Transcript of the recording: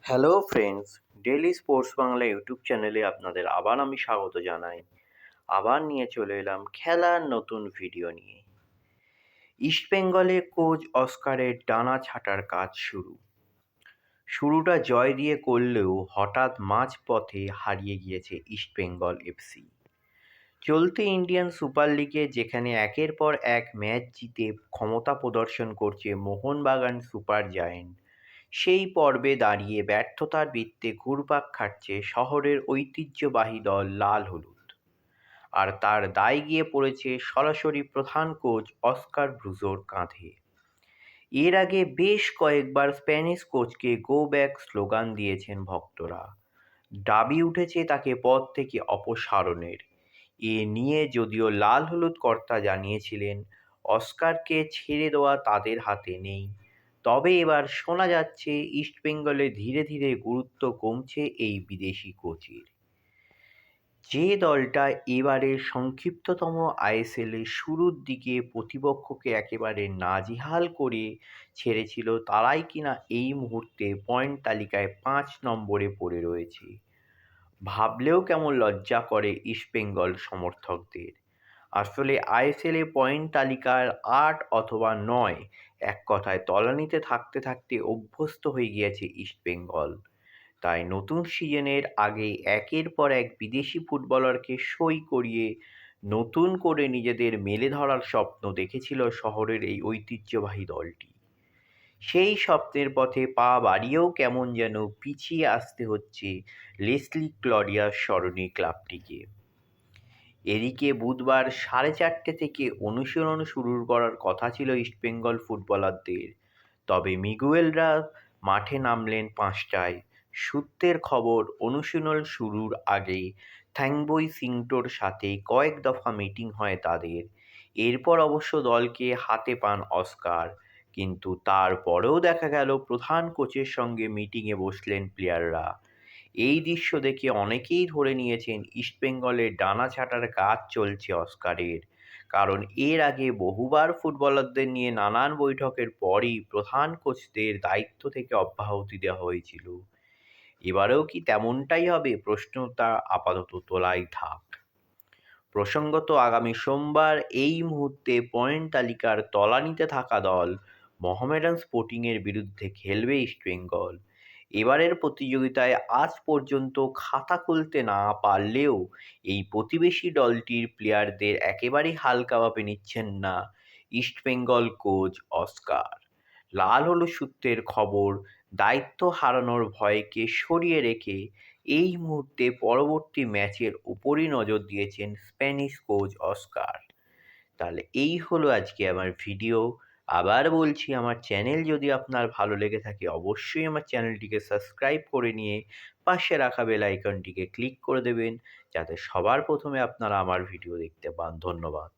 Hello friends, daily sports Bangla YouTube চ্যানেলে আপনাদের আবার আমি স্বাগত জানাই। আবার নিয়ে চলে এলাম খেলার নতুন ভিডিও নিয়ে। ইস্টবেঙ্গলে কোচ অস্কারের ডানা ছাঁটার কাজ শুরুটা জয় দিয়ে করলেও হঠাৎ মাঝপথে হারিয়ে গিয়েছে ইস্টবেঙ্গল এফসি। চলতি ইন্ডিয়ান সুপার লিগে যেখানে একের পর এক ম্যাচ জিতে ক্ষমতা প্রদর্শন করছে মোহনবাগান সুপার জায়েন্ট, সেই পর্বে দাঁড়িয়ে ব্যর্থতার বৃত্তে ঘুরপাক খাচ্ছে শহরের ঐতিহ্যবাহী দল লাল হলুদ। আর তার দায় গিয়ে পড়েছে সরাসরি প্রধান কোচ অস্কার ব্রুজোর কাঁধে। এর আগে বেশ কয়েকবার স্প্যানিশ কোচকে গো ব্যাক স্লোগান দিয়েছেন ভক্তরা। দাবি উঠেছে তাকে পদ থেকে অপসারণের। এ নিয়ে যদিও লাল হলুদ কর্তা জানিয়েছিলেন অস্কারকে ছেড়ে দেওয়া তাদের হাতে নেই, তবে এবার শোনা যাচ্ছে ইস্টবেঙ্গলে ধীরে ধীরে গুরুত্ব কমছে এই বিদেশি কোচের। যে দলটা এবারের সংক্ষিপ্ততম আইএসএলের শুরুর দিকে প্রতিপক্ষকে একেবারে নাজেহাল করে ছেড়েছিল, তারাই কিনা এই মুহূর্তে পয়েন্ট তালিকায় 5 নম্বরে পড়ে রয়েছে। ভাবলেও কেমন লজ্জা করে ইস্টবেঙ্গল সমর্থকদের। আসলে আইএসএলে পয়েন্ট তালিকার 8 অথবা 9, এক কথায় তলানিতে থাকতে থাকতে অভ্যস্ত হয়ে গিয়েছে ইস্টবেঙ্গল। তাই নতুন সিজনের আগে একের পর এক বিদেশি ফুটবলারকে সই করিয়ে নতুন করে নিজেদের মেলে ধরার স্বপ্ন দেখেছিল শহরের এই ঐতিহ্যবাহী দলটি। সেই স্বপ্নের পথে পা বাড়িয়েও কেমন যেন পিছিয়ে আসতে হচ্ছে লেসলি ক্লডিয়ার স্মরণী ক্লাবটিকে। এদিকে বুধবার 4:30 থেকে অনুশীলন শুরু করার কথা ছিল ইস্টবেঙ্গল ফুটবলারদের, তবে মিগুয়েলরা মাঠে নামলেন 5টায়। সূত্রের খবর, অনুশীলন শুরুর আগে থ্যাংবই সিংটোর সাথে কয়েক দফা মিটিং হয় তাদের। এরপর অবশ্য দলকে হাতে পান অস্কার, কিন্তু তারপরেও দেখা গেল প্রধান কোচের সঙ্গে মিটিংয়ে বসলেন প্লেয়াররা। এই দৃশ্য দেখে অনেকেই ধরে নিয়েছেন ইস্টবেঙ্গলের ডানা ছাঁটার কাজ চলছে অস্কারের, কারণ এর আগে বহুবার ফুটবলারদের নিয়ে নানান বৈঠকের পরই প্রধান কোচদের দায়িত্ব থেকে অব্যাহতি দেওয়া হয়েছিল। এবারেও কি তেমনটাই হবে, প্রশ্নটা আপাতত তোলাই থাক। প্রসঙ্গত, আগামী সোমবার এই মুহূর্তে পয়েন্ট তালিকার তলানিতে থাকা দল মোহামেডান স্পোর্টিংয়ের বিরুদ্ধে খেলবে ইস্টবেঙ্গল। এবারের প্রতিযোগিতায় আজ পর্যন্ত খাতা খুলতে না পারলেও এই প্রতিবেশী দলটির প্লেয়ারদের একেবারেই হালকাভাবে নিচ্ছেন না ইস্টবেঙ্গল কোচ অস্কার। লাল হলুদ সূত্রের খবর, দায়িত্ব হারানোর ভয়কে সরিয়ে রেখে এই মুহূর্তে পরবর্তী ম্যাচের উপরই নজর দিয়েছেন স্প্যানিশ কোচ অস্কার। তাহলে এই হলো আজকে আমার ভিডিও। আবার বলছি, আমার চ্যানেল যদি আপনার ভালো লেগে থাকে অবশ্যই আমার চ্যানেলটিকে সাবস্ক্রাইব করে নিয়ে পাশে রাখা বেল আইকনটিকে ক্লিক করে দেবেন, যাতে সবার প্রথমে আপনারা আমার ভিডিও দেখতে পান। ধন্যবাদ।